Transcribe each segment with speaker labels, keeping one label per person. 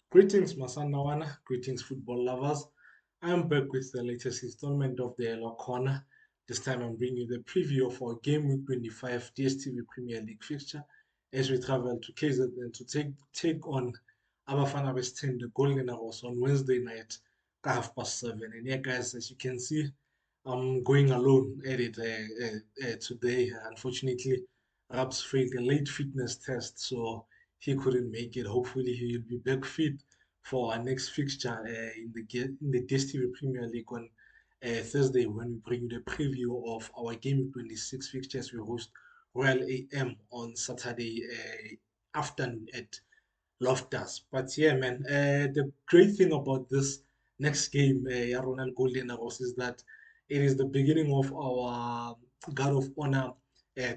Speaker 1: Greetings, Masanawana. Greetings, football lovers. I'm back with the latest installment of the Yellow Corner. This time I'm bringing you the preview of our Game Week 25 DSTV Premier League fixture as we travel to KZN to take on Abafana West 10, the Golden Arrows, on Wednesday night, at 7:30. And yeah, guys, as you can see, I'm going alone at it today. Unfortunately, Rabs failed a late fitness test, so he couldn't make it. Hopefully, he will be back fit for our next fixture in the DStv Premier League on Thursday when we bring you the preview of our Game Week 26 fixtures. We host Royal AM on Saturday afternoon at Loftus. But yeah, man, the great thing about this next game, Ronald Golden Arrows, is that it is the beginning of our Guard of Honor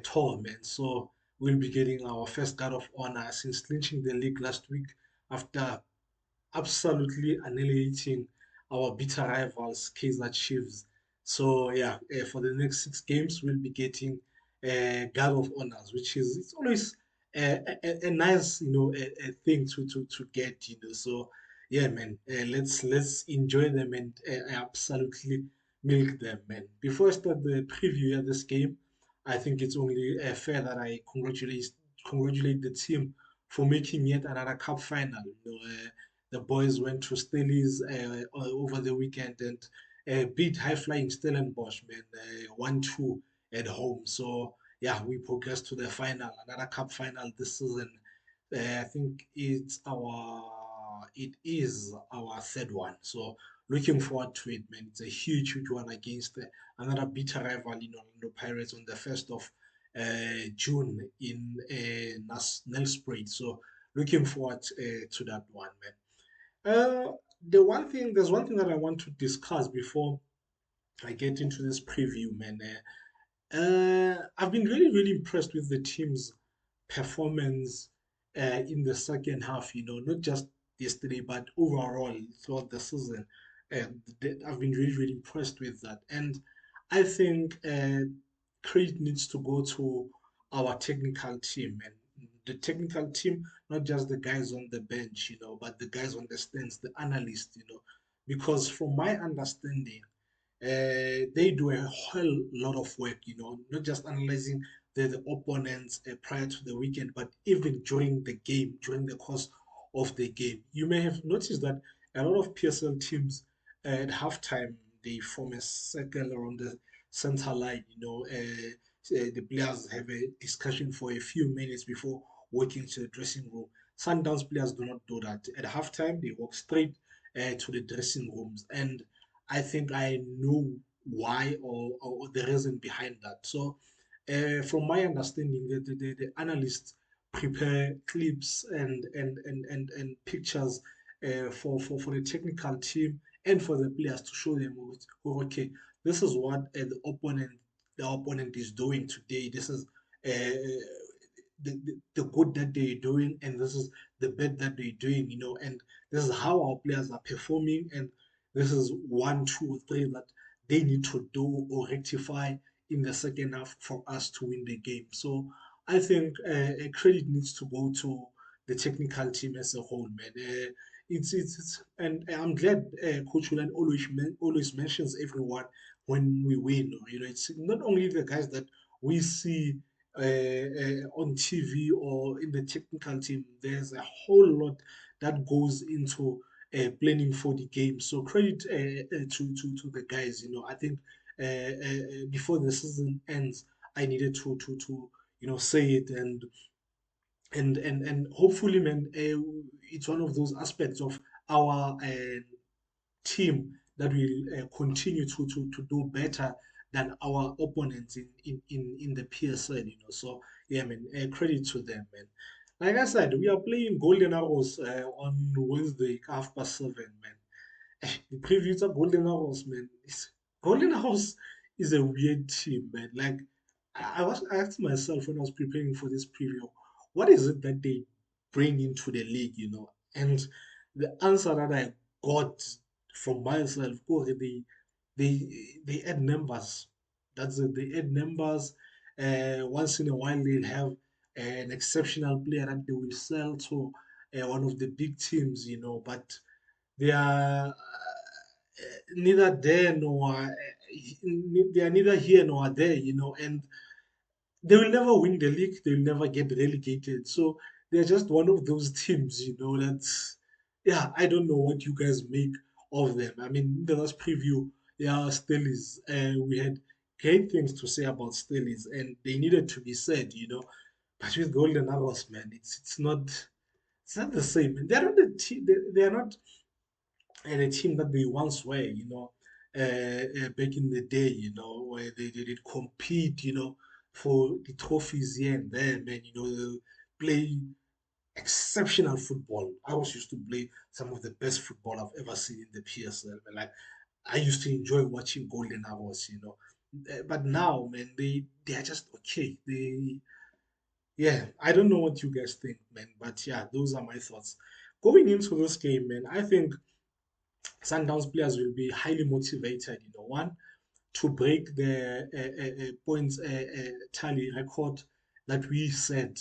Speaker 1: tour, man. So we'll be getting our first Guard of Honor since clinching the league last week after absolutely annihilating our bitter rivals, Kaizer Chiefs. So yeah, for the next 6 games, we'll be getting Guard of Honors, which is it's always a nice thing to get, So yeah, man, let's enjoy them and absolutely milk them, man. Before I start the preview of this game, I think it's only fair that I congratulate the team for making yet another cup final. The boys went to Stellies over the weekend and beat high flying Stellenbosch, man, 1-2 at home. So yeah, we progressed to the final, another cup final this season. I think it is our third one. So looking forward to it, man. It's a huge one against another bitter rival in Orlando Pirates on the 1st of June in Nelspruit. So looking forward to that one, man. There's one thing that I want to discuss before I get into this preview, man. I've been really impressed with the team's performance in the second half. Not just yesterday, but overall throughout the season. I've been really impressed with that, and I think credit needs to go to our technical team and the technical team, not just the guys on the bench, but the guys on the stands, the analysts, because from my understanding they do a whole lot of work, not just analyzing the opponents prior to the weekend, but even during the game, during the course of the game. You may have noticed that a lot of PSL teams at halftime they form a circle around the center line. The players have a discussion for a few minutes before walking to the dressing room. Sundowns players do not do that. At halftime, they walk straight to the dressing rooms, and I think I know why or the reason behind that. So, from my understanding, the analysts prepare clips and pictures for the technical team and for the players to show them, okay, this is what the opponent is doing today. This is the good that they're doing, and this is the bad that they're doing, and this is how our players are performing, and this is one, two, three that they need to do or rectify in the second half for us to win the game. So I think credit needs to go to the technical team as a whole, man. And I'm glad Coach Ulan always mentions everyone when we win. It's not only the guys that we see on TV or in the technical team. There's a whole lot that goes into planning for the game. So credit to the guys. I think before the season ends, I needed to say it and hopefully, man, it's one of those aspects of our team that will continue to do better than our opponents in the PSL, So yeah, man, credit to them, man. Like I said, we are playing Golden Arrows on Wednesday, 7:30, man. The preview to Golden Arrows, man. Golden Arrows is a weird team, man. Like I asked myself when I was preparing for this preview, what is it that they bring into the league, And the answer that I got from myself, oh, they add numbers. That's it. They add numbers. Once in a while, they'll have an exceptional player that they will sell to. one of the big teams, but they are neither there nor they are neither here nor there, and they will never win the league. They will never get relegated. So they're just one of those teams, that's, yeah, I don't know what you guys make of them. I mean, in the last preview, yeah, Steelers, we had great things to say about Steelers, and they needed to be said, But with Golden Arrows, man, it's not the same. They're not the team. They are not the team that they once were, back in the day, where they did compete, for the trophies here and there, man. They play exceptional football. I was used to play some of the best football I've ever seen in the PSL. Man. Like I used to enjoy watching Golden Arrows, But now, man, they are just okay. Yeah, I don't know what you guys think, man. But yeah, those are my thoughts. Going into this game, man, I think Sundowns players will be highly motivated. One, to break the points tally record that we set.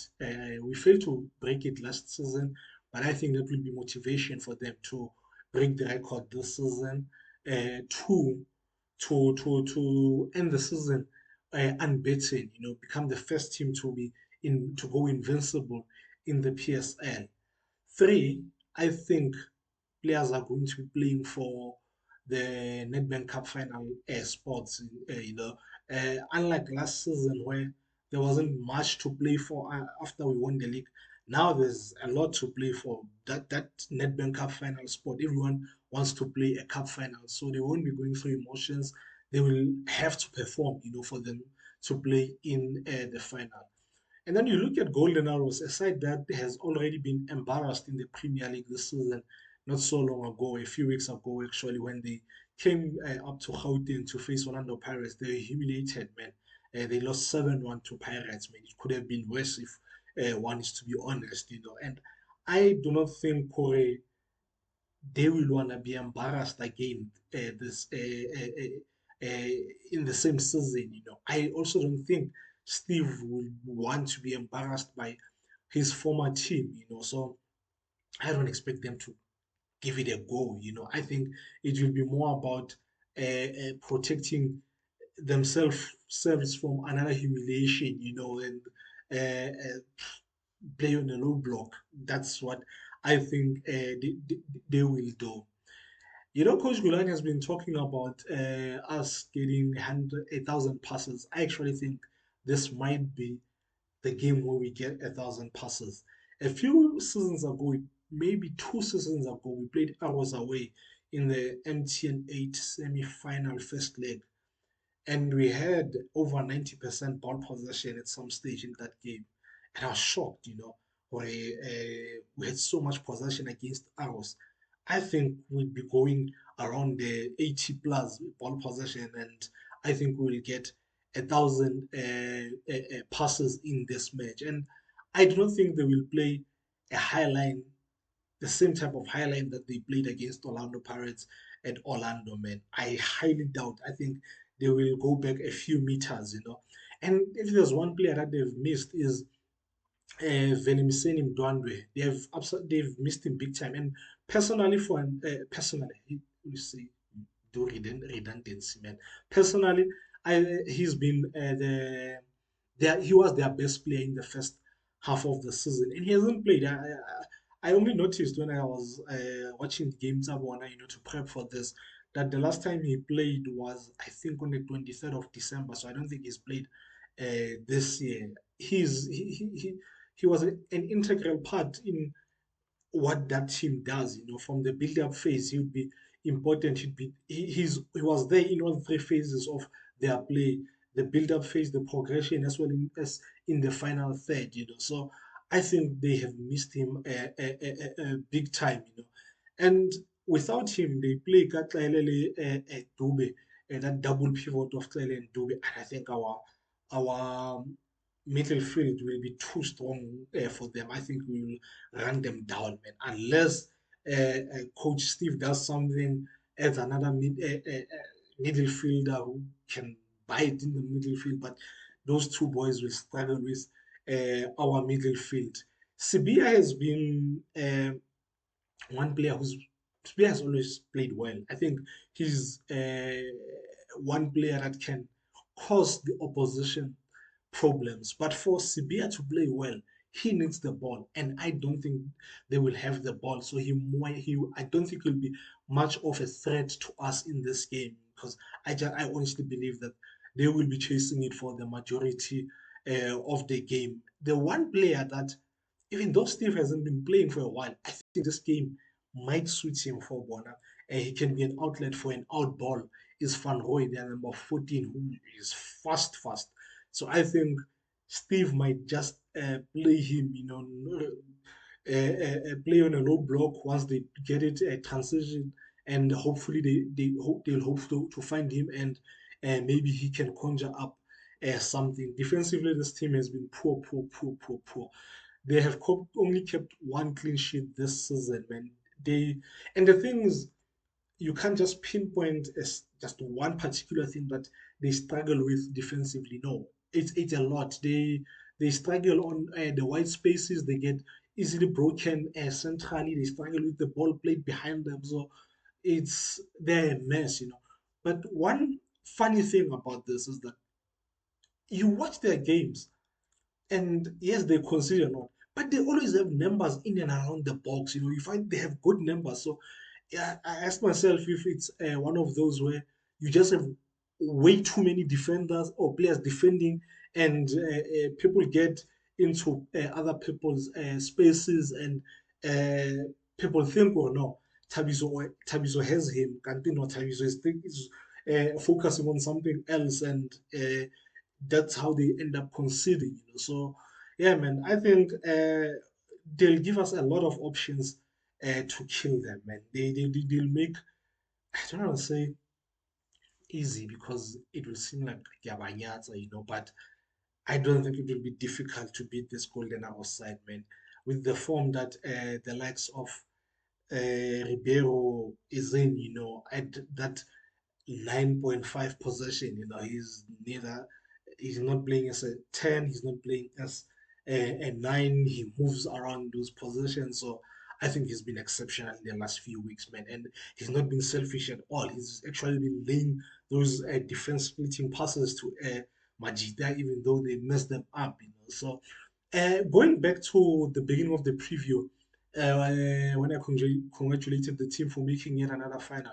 Speaker 1: We failed to break it last season, but I think that will be motivation for them to break the record this season. Two, to end the season unbeaten. Become the first team to go invincible in the PSL. Three, I think players are going to be playing for the Nedbank Cup final spots. Unlike last season where there wasn't much to play for after we won the league, now there's a lot to play for. That Nedbank Cup final spot, everyone wants to play a cup final, so they won't be going through emotions. They will have to perform, for them to play in the final. And then you look at Golden Arrows, a side that has already been embarrassed in the Premier League this season, not so long ago, a few weeks ago, actually, when they came up to Gauteng to face Orlando Pirates. They were humiliated, man. They lost 7-1 to Pirates, man. It could have been worse if one is to be honest, And I do not think Kore they will want to be embarrassed again this in the same season. I also don't think Steve will want to be embarrassed by his former team. So I don't expect them to give it a go. I think it will be more about protecting themselves from another humiliation. And play on a low block. That's what I think they will do. Coach Gulan has been talking about us getting 1,000 passes. I actually think this might be the game where we get 1,000 passes. A few seasons ago, maybe 2 seasons ago, we played Arrows away in the MTN 8 semi-final first leg, and we had over 90% ball possession at some stage in that game. And I was shocked, where we had so much possession against ours. I think we'd be going around the 80 plus ball possession, and I think we'll get 1,000 passes in this match. And I do not think they will play a high line, the same type of high line that they played against Orlando Pirates at Orlando, man. I highly doubt. I think they will go back a few meters. And if there's one player that they've missed is Venimiseni Mdwandwe. They've missed him big time. And personally, let me see, do redundancy, man. Personally, he's been he was their best player in the first half of the season, and he hasn't played. I only noticed when I was watching Game Tabona, to prep for this, that the last time he played was, I think, on the 23rd of December. So I don't think he's played this year. He was an integral part in what that team does. From the build-up phase, he would be important. He was there in all three phases of their play: the build-up phase, the progression, as well as in the final third. So I think they have missed him big time. And without him, they play Katlaelele Dube, that double pivot of Tlele and Dube. And I think our middle field will be too strong for them. I think we will run them down, man. Unless Coach Steve does something as another middle fielder who can bite in the middle field, but those two boys will struggle with our middle field. Sibia has been one player who's Sibia has always played well. I think he's one player that can cause the opposition problems. But for Sibia to play well, he needs the ball, and I don't think they will have the ball. So I don't think he'll be much of a threat to us in this game because I honestly believe that they will be chasing it for the majority of the game. The one player that, even though Steve hasn't been playing for a while, I think this game might suit him for Bona. And he can be an outlet for an out ball. Is Van Roy, the number 14, who is fast. So I think Steve might just play him, play on a low block once they get it transition, and hopefully they'll hope to find him, and maybe he can conjure up something. Defensively, this team has been poor. They have only kept one clean sheet this season, man. They and the thing is, you can't just pinpoint as just one particular thing that they struggle with defensively. No, it's a lot. They struggle on the white spaces. They get easily broken centrally. They struggle with the ball played behind them. So they're a mess. But one funny thing about this is that you watch their games, and yes, they consider not, but they always have numbers in and around the box. You find they have good numbers. So yeah, I ask myself if it's one of those where you just have way too many defenders or players defending, and people get into other people's spaces, and people think, oh no, Tabiso has him. Kantino Tabiso is focusing on something else, and that's how they end up conceding. So, yeah, man, I think they'll give us a lot of options to kill them, man. They'll make, I don't want to say easy because it will seem like yabanyata, but I don't think it will be difficult to beat this Golden Arrows side, man. With the form that the likes of Ribeiro is in, at that 9.5 possession. He's not playing as a 10, he's not playing as a 9. He moves around those positions. So I think he's been exceptional in the last few weeks, man. And he's not been selfish at all. He's actually been laying those defense splitting passes to Majida, even though they messed them up. So going back to the beginning of the preview, when I congratulated the team for making yet another final,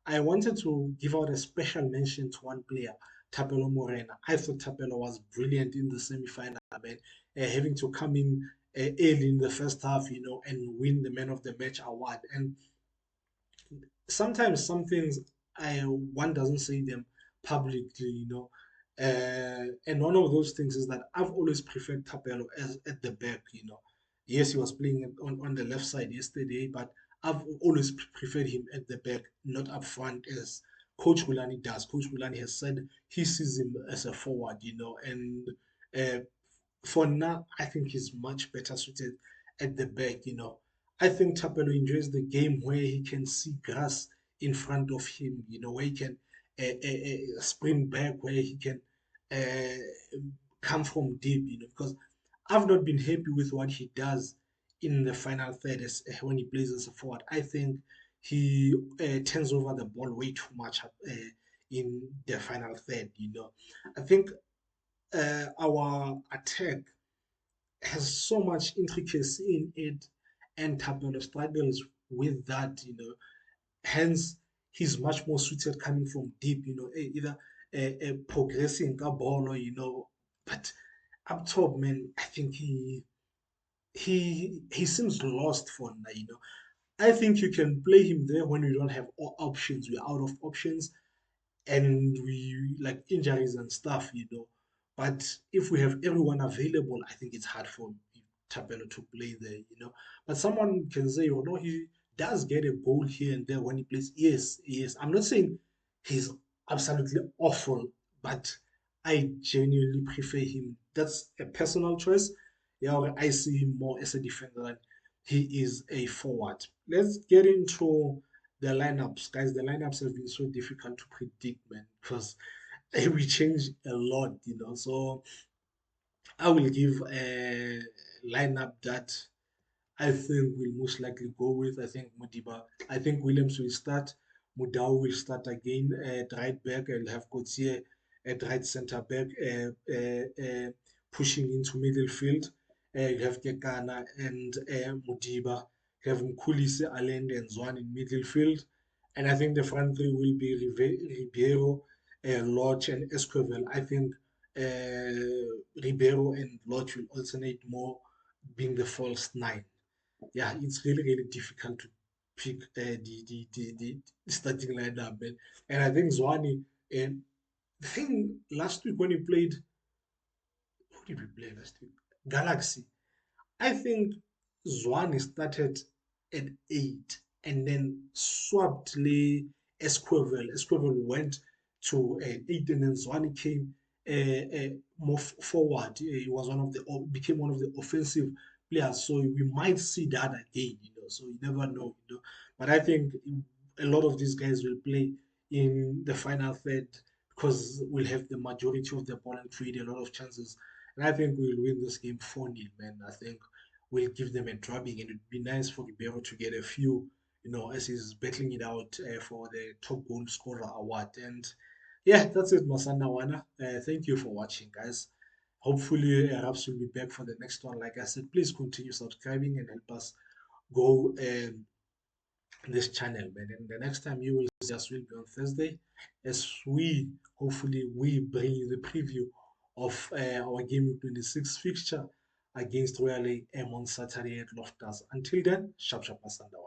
Speaker 1: I wanted to give out a special mention to one player, Tapelo Morena. I thought Tapelo was brilliant in the semi-final, man, having to come in early in the first half, and win the Man of the Match award. And sometimes some things one doesn't say them publicly. And one of those things is that I've always preferred Tapelo as at the back. Yes, he was playing on the left side yesterday, but I've always preferred him at the back, not up front as Coach Hulani does. Coach Hulani has said he sees him as a forward, and uh, for now, I think he's much better suited at the back. I think Tapelo enjoys the game where he can see grass in front of him, where he can sprint back, where he can come from deep, because I've not been happy with what he does in the final third when he plays as a forward. I think he turns over the ball way too much in the final third. I think our attack has so much intricacy in it, and Tapelo struggles with that. Hence, he's much more suited coming from deep, either progressing a ball or. But up top, man, I think he seems lost for now. I think you can play him there when we don't have options. We're out of options, and we like injuries and stuff. But if we have everyone available, I think it's hard for Tapelo to play there. But someone can say, oh no, he does get a goal here and there when he plays. Yes, yes. I'm not saying he's absolutely awful, but I genuinely prefer him. That's a personal choice. Yeah, I see him more as a defender than he is a forward. Let's get into the lineups, guys. The lineups have been so difficult to predict, man, because we change a lot. So I will give a lineup that I think we'll most likely go with. I think Modiba. I think Williams will start. Mudau will start again at right back. I'll have Gauthier at right centre back, pushing into middle field. You have Kekana and Modiba. You have Mkulise, Allende, and Zwan in middle field. And I think the front three will be Ribeiro, Lodge, and Esquivel. I think Ribeiro and Lodge will alternate more, being the false nine. Yeah, it's really, really difficult to pick the starting lineup, man. And I think Zwani, and the thing last week when he played, who did we play last week? Galaxy. I think Zwani started at 8 and then swapped Esquivel. Esquivel went to 8 and then Zwani came more forward. He was became one of the offensive players. So we might see that again, So you never know, But I think a lot of these guys will play in the final third because we'll have the majority of the ball and create a lot of chances. And I think we'll win this game 4-0, man. I think we'll give them a drubbing, and it'd be nice for Ribeiro to get a few, as he's battling it out for the top goal scorer award. And yeah, that's it, Masanda Wana. Thank you for watching, guys. Hopefully, Raps will be back for the next one. Like I said, please continue subscribing and help us go this channel, man. And the next time you will see us will be on Thursday, as we hopefully we bring you the preview of our game week 26 fixture against Royal AM on Saturday at Loftus. Until then, sharp sharp Masanda.